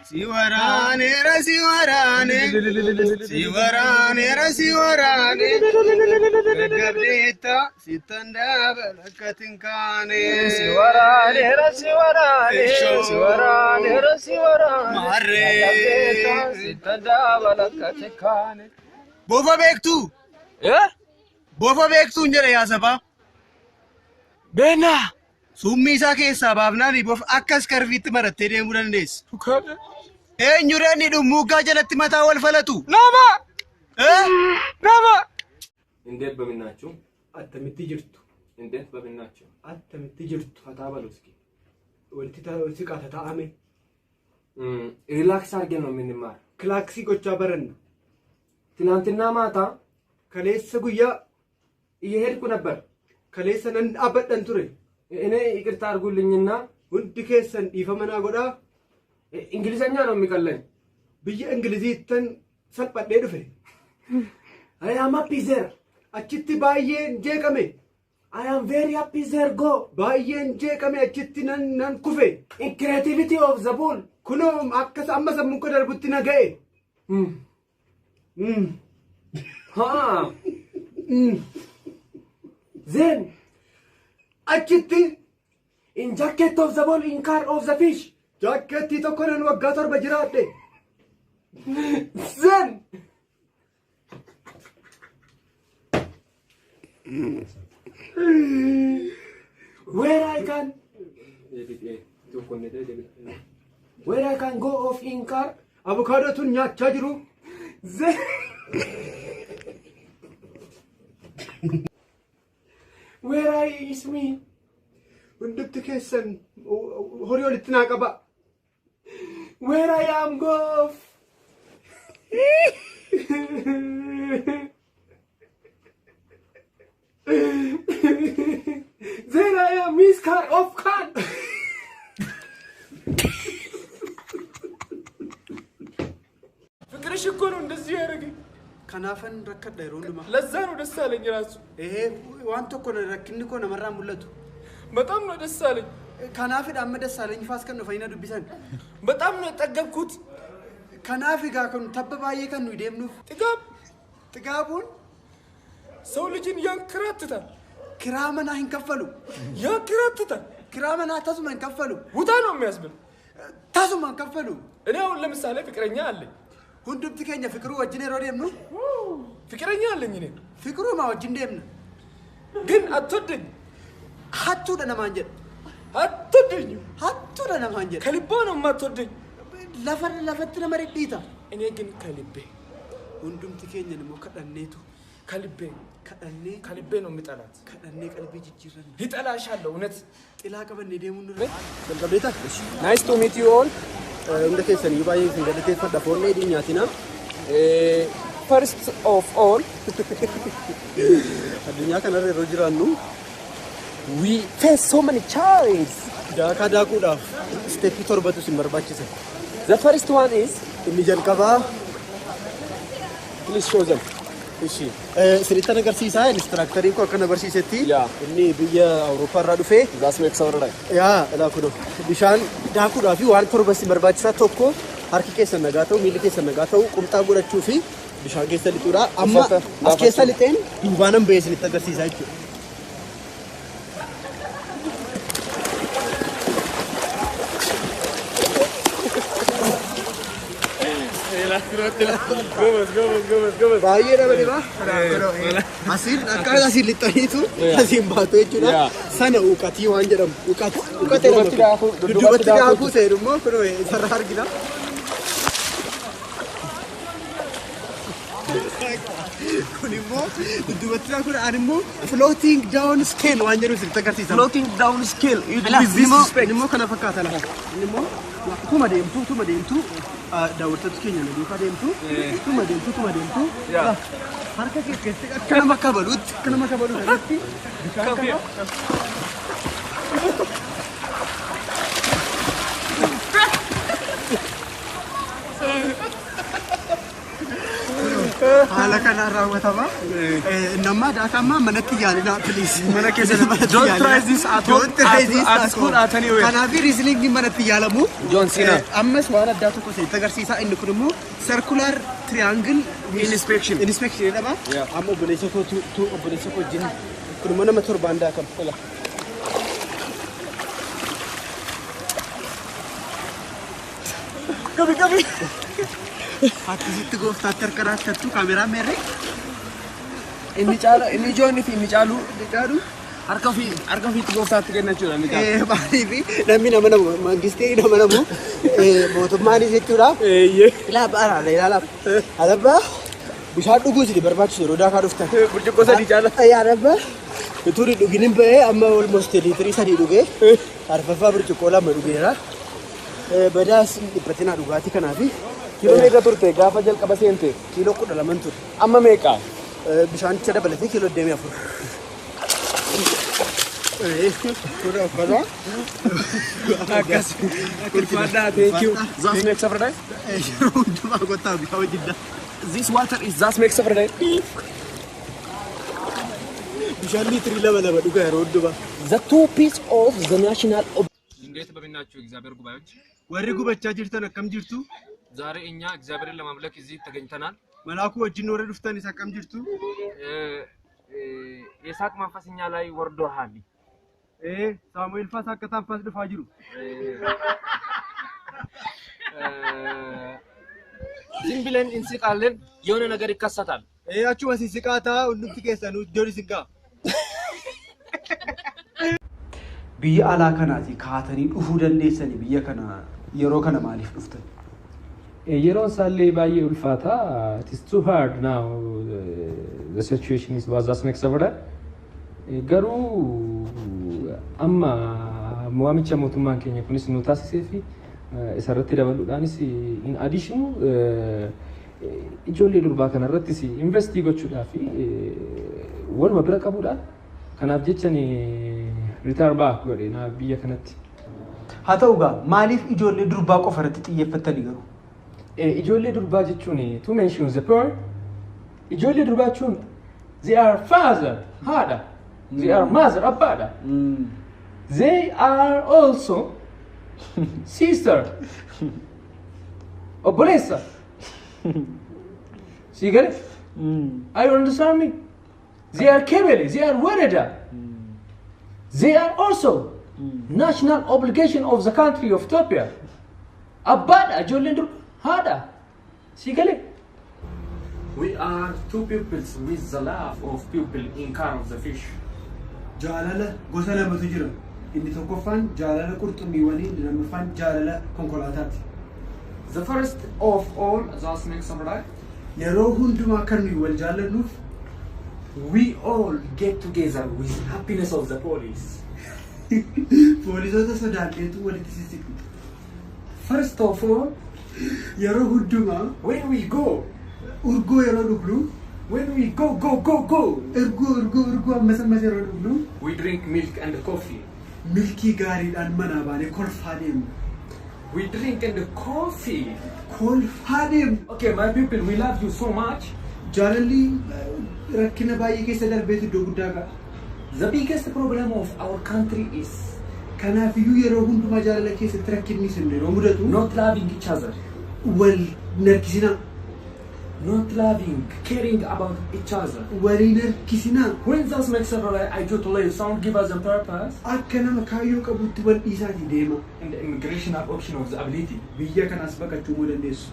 Siwarane rasiwarane siwarane rasiwarane gagabdeta sitanda balakatinkane siwarane rasiwarane siwarane rasiwarane gagabdeta sitanda balakatinkane bofa bektu bofa bektu njere ya saba bena summi isa keessa baafnani bof akkas karfiitti maratte deemuu dandeessa eenyureen dhummuugaa jalatti mataa wal falatu nama እንዴት በሚናችሁ አተምቲ ጅርቱ እንዴት በሚናችሁ አተምቲ ጅርቱ ፈታበሉስኪ ወልቲ ቃተታአሜ ሪላክስ አርገን ነው ምንማር ክላክሲ ጎቻ በረን ትናንትና ማታ ከሌስ ጉያ እየሄድኩ ነበር ከሌሰን አበደን ቱሬ እኔ ይቅርታ አርጉልኝና ውድ ከሰን ይፈመና ጎዳ እንግሊዘኛ ነው የሚቀለኝ ብዬ እንግሊዚተን ሰልපዴ ዱፌ I am happy there achitti baay'een jeeqame I am very happy there go baay'een jeeqame achitti nan kufe in creativity of the bull kuno akkas amma sammun ko darbutti na ga'e ha then achitti in jacket of the bull in car of the fish jacket tokko nan waggaa torba jiraadhe then where I can go off in car avocado tun nyacha jiru where I is me undukti kesan horiyo litna qaba where I am go off then I am miss car of car ፍቅርሽ እኮ ነው እንደዚህ ያደረገኝ ከናፈን ረከደ ይሮንማ ለዛ ነው ደስ አለኝ ራሱ ይሄ ዋንቶ እኮ ነው ረክኒ እኮ ነው መራ ሙለቱ በጣም ነው ደስ አለኝ ከናፊ ዳመ ደስ አለኝ ፋስከን ነው ፈይና ዱቢሰን በጣም ነው ጠገብኩት ከናፊ ጋር ከኑ ተበባዬ ከኑ ይደምኑ ጥጋቡን ሰው ልጅን ያንከራትታል ክራመና ይንከፈሉ ያንከራትታል ክራመና ታሱማን ከፈሉ ውጣ ነው የሚያስብል ታሱማን ከፈሉ እኔ አሁን ለምሳሌ ፍቅረኛ አለኝ ሁንዱብት ከኛ ፍቅሩ ወጅኔ ሮዴም ነው ፍቅረኛ አለኝ እኔ ፍቅሩ ማወጅ እንደም ነው ግን አትወደኝ ሀቱ ለነማንጀት ሀቱ ለነማንጀት ከልቦ ነው ማትወደኝ ለፈት ለመረዲታ እኔ ግን ከልቤ ሁንዱብት ከኛ ነው ከዳኔቱ ከልቤ ነው የሚጠላት ከዳኔ ቀልቤ ጅጅረን ይጠላሻለሁ እውነት ጥላ ቀበን ደሙን ነው በልቀቤታ ናይስ ቱ ሚት ዩ ኦል እንደ ከሰን ይባይ እንደለቴ ፈዳፎን ነው ዲኛቲና first of all አዱኛ ከነረ ሮጅራኑ we face so many challenges ዳካዳኩዳ ስቴፕ ቶርበቱ ሲመርባችሰ the first one is የሚጀልቀባ please show them እሺ ስሪታ ነገር ሲሳይ ኢንስትራክተር እኮ ከነበር ሲሰቲ እኔ በየ አውሮፓ ራዱፌ ዛስ ሜክስ አወራ ያ እላኩ ነው ቢሻን ዳኩ ዳፊ ዋን ቶርበስ መርባችሳ ቶኮ አርኪ ከሰነጋተው ሚሊ ከሰነጋተው ቁምጣ ጎረቹ ፊ ቢሻን ከሰሊጡራ አማ አስከሰሊጤን ዱባንም በየስ ሊተገር ሲሳይ Gomez. Baay'ee dhabanii baa. Asiin akka asiin lixaniitu asiin baatu jechuudha. Sana uqatii waan jedhamu. Uqatee dudubatti daakuu ta'e immoo kun sarara argina. Kun immoo dudubatti daakuu dhaan immoo floating down scale waan jedhu sitti agarsiisa. Floating down scale. Immoo kana fakkaata lafa. Immoo tuma deemtu. daawwattoota keenya na duukaa deemtu tuma deemtu harka keessatti akka nama kabaluutti irratti bishaan kana Haala kana raawwatama. Nama daakama manatti yaalina please. Mana keessa don't try this at home. At school at anywhere. Kanaafi reasoning manatti yaalamu. John Cena. Ammas waan addaa tokko ta'e agarsiisa inni kun immoo circular triangle inspection. Inspection jedhama. Amma obboleessa koo wajjin kun immoo nama torbaan daakama. Kami. Akkasitti gooftaatti harkaraattattu kaameraa meerre. Inni John fi inni caalu harka ofiitti gooftaatti kennachuudha inni caalu. Maaliif namni nama namu mangistee nama namu mootummaanis jechuudha. Ilaa baaraadha ilaalaaf. Alabbaa bishaan dhuguu isin barbaachisu yeroo daakaa dhuftan. Burcuqqoo sadii caala. Alabbaa utuu dhugin hin ba'ee amma almost liitirii sadii dhugee arfaffaa burcuqqoo lama dhugeera. Badaas dhiphatina dhugaatii kanaafi. Kilo meeqa turte gaafa jalqaba seente? Kilo 12 ture. Amma meeqa? Bishaan itti dabalatee kilo 24. Akkas. Ulfaadhaa thank you. That makes up for that? This water is that makes up for that? Bishaan liitirii lama dhugaa yeroo hundumaa. The two piece of the national እንዴት በሚናችሁ እግዚአብሔር ጉባኤዎች ወሪ ጉበቻ ጅርተን አከም ጅርቱ ዛሬ እኛ እግዚአብሔርን ለማምለክ እዚህ ተገኝተናል መላኩ ወጅን ወረ ድፍተን ይሳቀም ጅርቱ የሳቅ መንፈስኛ ላይ ወርዶሃል ሳሙኤል ፋስ አከታን ፋስ ድፋ ጅሩ ዝም ብለን እንስቃለን የሆነ ነገር ይከሰታል ያቹ ወሲስቃታ ሁሉም ትከሰኑ ጆሪ ስጋ biyya alaa kanaati kaatanii dhufuu dandeessanii biyya kana yeroo kana maaliif dhuftan? Yeroon isaallee baay'ee ulfaata. It is too hard now. The situation is was as next over garuu amma waamicha mootummaan keenya kunis nu taasisee fi isarratti dabaluudhaanis in addition ijoollee durbaa kanarrattis investii gochuudhaaf waluma bira qabuudhaan kanaaf jechani Ritar back godhe na biyya kanatti. Haa ta'uugaa maaliif ijoollee durbaa qofa irratti xiyyeeffattanii garuu? Ijoollee durbaa jechuun to mention the poor ijoollee durbaa jechuun they are father haadha they are mother abbaadha they are also sister obboleessa see get it? Are you understand me? They are kebele they are wareda. They are also national obligation of the country of Ethiopia. Abada, Jolindu, Hada. Sigale. We are two peoples with the love of people in care of the fish. Jalala, Gosala Matujira. In the Kofin, Jalala Kurtumi Wani, Ramafan, Jalala Konkolatati. The first of all, that's next summer. Yerohunduma Kanu, well Jalanuf. We all get together with happiness of the police. Police are the Sudan, what it is. First of all, Yerohunduma, when we go, Urgo Yeroduglu, when we go, Urgo, Messamazeroglu, we drink milk and coffee. Milky Gari and Manabane, Kolfadim. We drink and coffee. Kolfadim. Okay, my people, we love you so much. Generally, Rakina Bayi said that basic Dogudaga. The biggest problem of our country is can have you Yerohun to Majala case a tracking in the Romuda not loving each other. Well, Nerkisina. Not loving, caring about each other. Well, Nerkisina. When that makes a right, I do to live, sound give us a purpose. I cannot carry you about what is at the demo. And the immigration option of the ability. We can ask back to more than this.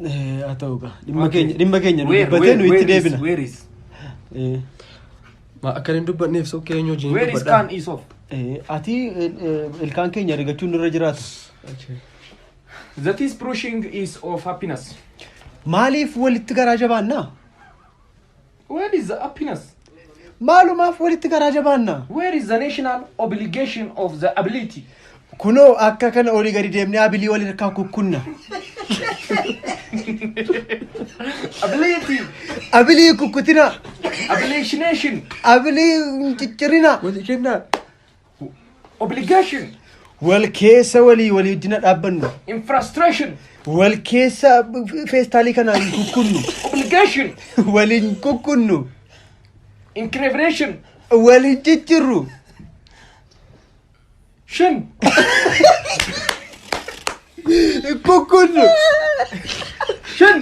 Atauga. Dimma keenya dubbatee nu itti deebina. Where is? Ma akkan dubbanneef soo keenyu wajjin Where is can is off? Ati ilkaan keenya argachuun irra jiraatu. That is pushing is of happiness. Maaliif walitti garaa jabaanna? Where is the happiness? Maalumaaf walitti garaa jabaanna? Where is the national obligation of the ability? Kunoo akka kana olii gadi deemnee abilii waliin harkaa kukkunna. Ability. Abilii kukkutina. Abiliation. Abilii ciccirina. Obligation. والكيسة ولي جنا أبنو infrastructure والكيسة فيستالي كنا يكونو obligation ولي كوكونو incrimination ولي تجرو شن كوكونو شن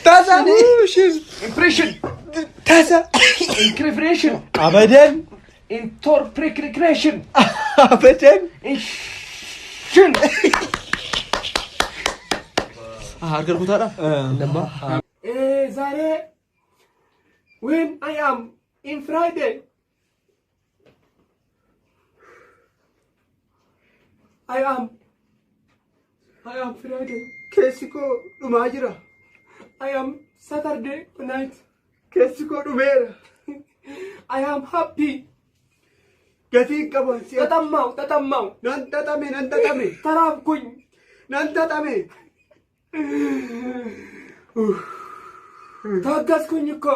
تاسا شن impression تاسا incrimination أبدا interpretation أبدا شن هاركر كتارا نما Zare, when I am in Friday, I am Friday. كيسكو نماجرا I am Saturday night. كيسكو نميرا I am happy. كثير كمان Tatamau. نانتامي Tarab kun. نانتامي Tagas kunyiko.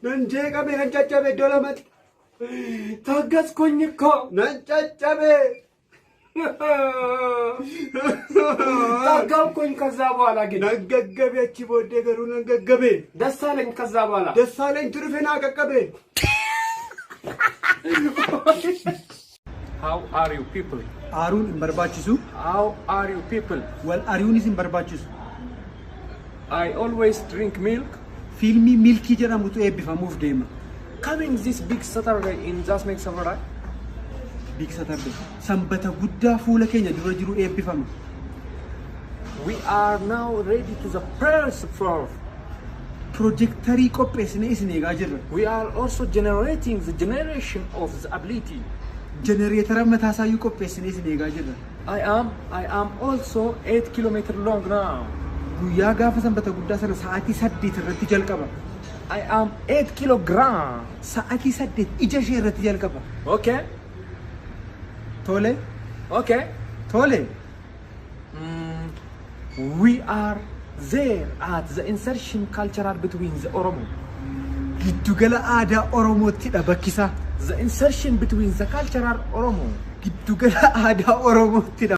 نانجيكامي نانجاجامي دولامات Tagas kunyiko. نانجاجامي Tagam kun kazabo alagi. نانجاجامي أشيبو ديغرو نانجاجامي Dasaleng kazabo ala. دسالين تروفينا كاكامي How are you people? آرون برباچسو How are you people? والآريون اسم برباچسو I always drink milk. فيلمي ميلكي جرا متو إيه بفهموف ديما Coming this big Saturday in just next Saturday. بيك ساتردي سنبتا غدا فولا كينيا درو جرو إيه بفهم We are now ready to the first floor. بروجيكتري كوبيسني اسني غاجر We are also generating the generation of the ability. جنريتر متاسايو كوبيسني اسني غاجر I am also 8 kilometers long now. guyyaa gaafa sanbata guddaa sana sa'aatii 8 irratti jalqaba. I am 8 kilograms. Sa'aatii 8 ija ishee irratti jalqaba. Okay. Tole. Okay. Tole. We are there at the insertion cultural between the Oromo. Giddugala aadaa Oromoottidha bakkisaa. The insertion between the cultural Oromo. Giddugala aadaa Oromoottidha.